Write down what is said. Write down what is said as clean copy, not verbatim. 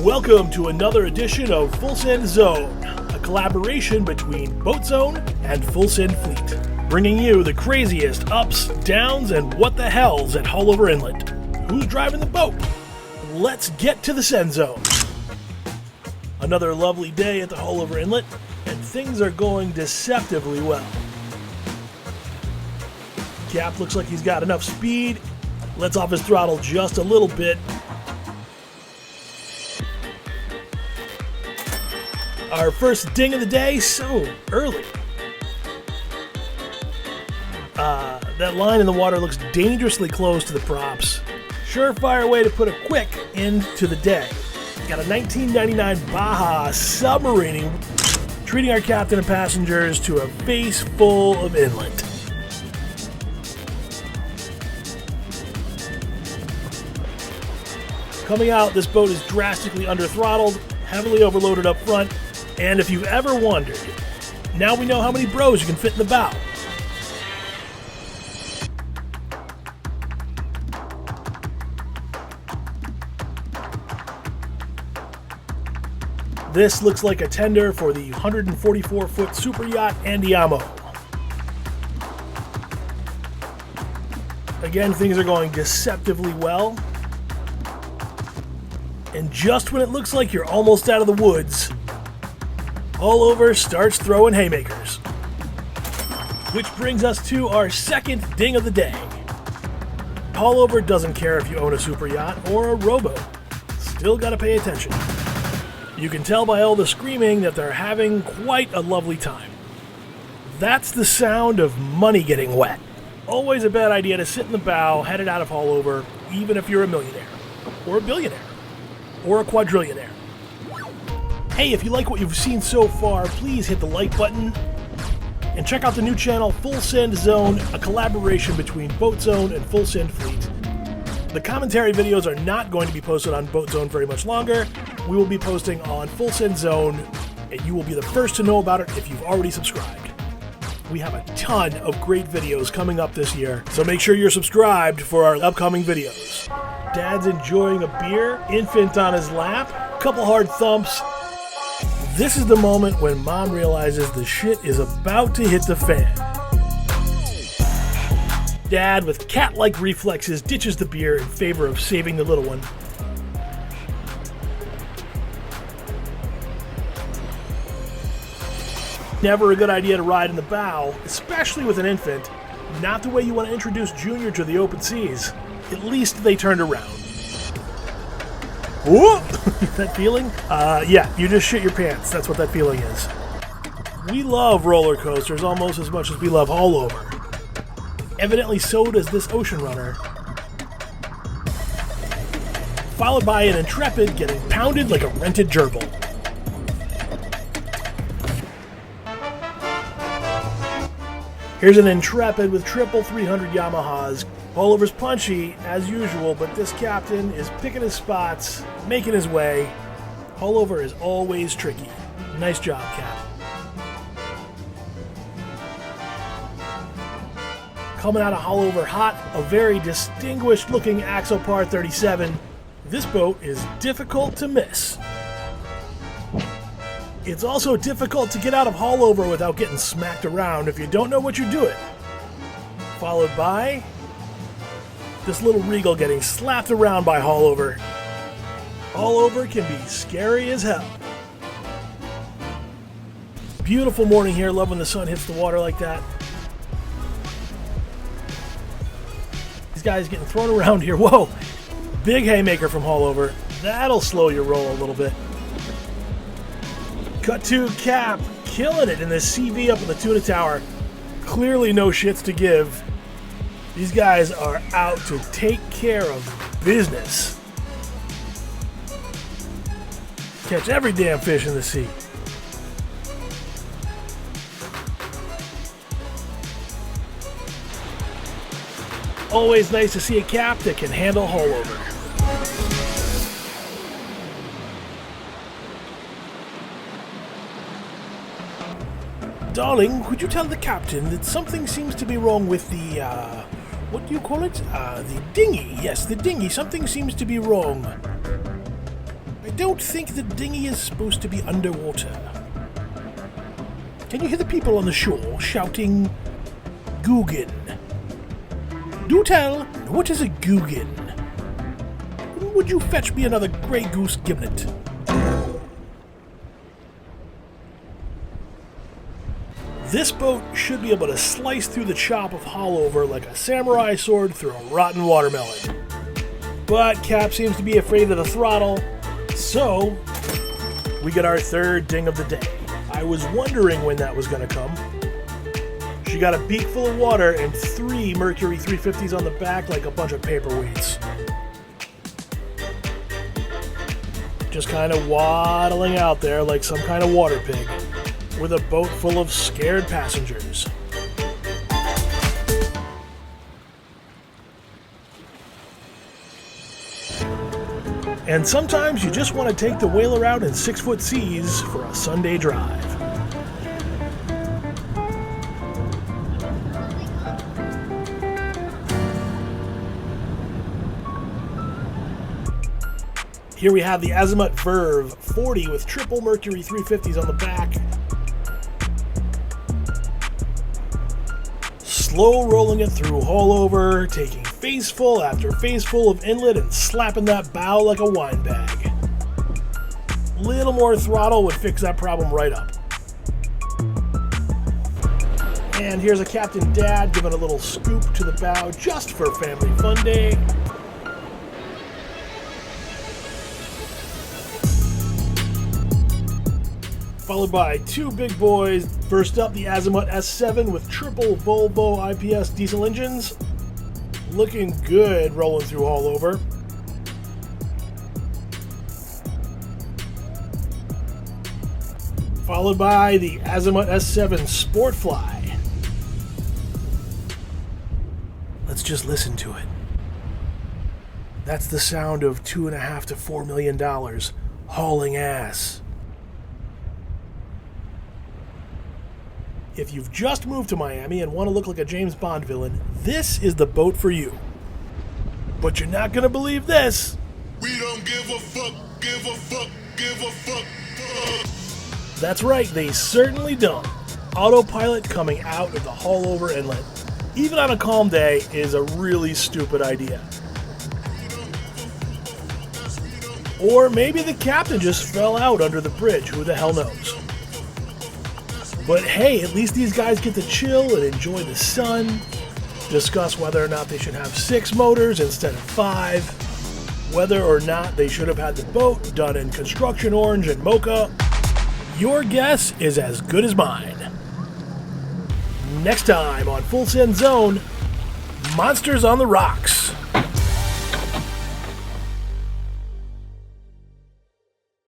Welcome to another edition of Full Send Zone, a collaboration between Boatzone and Full Send Fleet, bringing you the craziest ups, downs, and what the hells at Haulover Inlet. Who's driving the boat? Let's get to the Send Zone. Another lovely day at the Haulover Inlet, and things are going deceptively well. Cap looks like he's got enough speed, lets off his throttle just a little bit. Our first ding of the day, so early. That line in the water looks dangerously close to the props. Surefire way to put a quick end to the day. Got a 1999 Baja submarine, treating our captain and passengers to a face full of inlet. Coming out, this boat is drastically under-throttled, heavily overloaded up front, and if you've ever wondered, now we know how many bros you can fit in the bow. This looks like a tender for the 144-foot super yacht Andiamo. Again, things are going deceptively well. And just when it looks like you're almost out of the woods, Haulover starts throwing haymakers. Which brings us to our second ding of the day. Haulover doesn't care if you own a super yacht or a rowboat. Still gotta pay attention. You can tell by all the screaming that they're having quite a lovely time. That's the sound of money getting wet. Always a bad idea to sit in the bow, headed out of Haulover, even if you're a millionaire, or a billionaire, or a quadrillionaire. Hey, if you like what you've seen so far, please hit the like button and check out the new channel Full Send Zone, a collaboration between Boatzone and Full Send Fleet. The commentary videos are not going to be posted on Boatzone very much longer. We will be posting on Full Send Zone, and you will be the first to know about it if you've already subscribed. We have a ton of great videos coming up this year, so make sure you're subscribed for our upcoming videos. Dad's enjoying a beer, infant on his lap, couple hard thumps. This is the moment when Mom realizes the shit is about to hit the fan. Dad, with cat-like reflexes, ditches the beer in favor of saving the little one. Never a good idea to ride in the bow, especially with an infant. Not the way you want to introduce Junior to the open seas. At least they turned around. Whoa! That feeling? Yeah, you just shit your pants. That's what that feeling is. We love roller coasters almost as much as we love Haulover. Evidently so does this ocean runner. Followed by an Intrepid getting pounded like a rented gerbil. Here's an Intrepid with triple 300 Yamahas. Haulover's punchy, as usual, but this captain is picking his spots, making his way. Haulover is always tricky. Nice job, Cap. Coming out of Haulover hot, a very distinguished-looking Axopar 37. This boat is difficult to miss. It's also difficult to get out of Haulover without getting smacked around if you don't know what you're doing. Followed by this little Regal getting slapped around by Haulover. Haulover can be scary as hell. Beautiful morning here. Love when the sun hits the water like that. These guys getting thrown around here. Whoa! Big haymaker from Haulover. That'll slow your roll a little bit. Cut to Cap, killing it in this CV up in the Tuna Tower. Clearly no shits to give. These guys are out to take care of business. Catch every damn fish in the sea. Always nice to see a Cap that can handle Haulover. Darling, could you tell the captain that something seems to be wrong with the, what do you call it? The dinghy. Yes, the dinghy. Something seems to be wrong. I don't think the dinghy is supposed to be underwater. Can you hear the people on the shore shouting, Guggen? Do tell, what is a Guggen? Would you fetch me another Grey Goose gimlet? This boat should be able to slice through the chop of Haulover like a samurai sword through a rotten watermelon. But Cap seems to be afraid of the throttle, so we get our third ding of the day. I was wondering when that was going to come. She got a beak full of water and 3 Mercury 350s on the back like a bunch of paperweights. Just kind of waddling out there like some kind of water pig, with a boat full of scared passengers. And sometimes you just want to take the whaler out in 6-foot seas for a Sunday drive. Here we have the Azimut Verve 40 with triple Mercury 350s on the back. Slow rolling it through Haulover, taking faceful after faceful of inlet and slapping that bow like a wine bag. Little more throttle would fix that problem right up. And here's a Captain Dad giving a little scoop to the bow just for Family Fun Day. Followed by 2 big boys. First up, the Azimut S7 with triple Volvo IPS diesel engines. Looking good rolling through Haulover. Followed by the Azimut S7 Sportfly. Let's just listen to it. That's the sound of $2.5 to $4 million hauling ass. If you've just moved to Miami and want to look like a James Bond villain, this is the boat for you. But you're not gonna believe this. We don't give a fuck, give a fuck, give a fuck. That's right, they certainly don't. Autopilot coming out of the Haulover Inlet, even on a calm day, is a really stupid idea. Or maybe the captain just fell out under the bridge, who the hell knows. But hey, at least these guys get to chill and enjoy the sun, discuss whether or not they should have 6 motors instead of 5, whether or not they should have had the boat done in construction orange and mocha. Your guess is as good as mine. Next time on Full Send Zone, Monsters on the Rocks.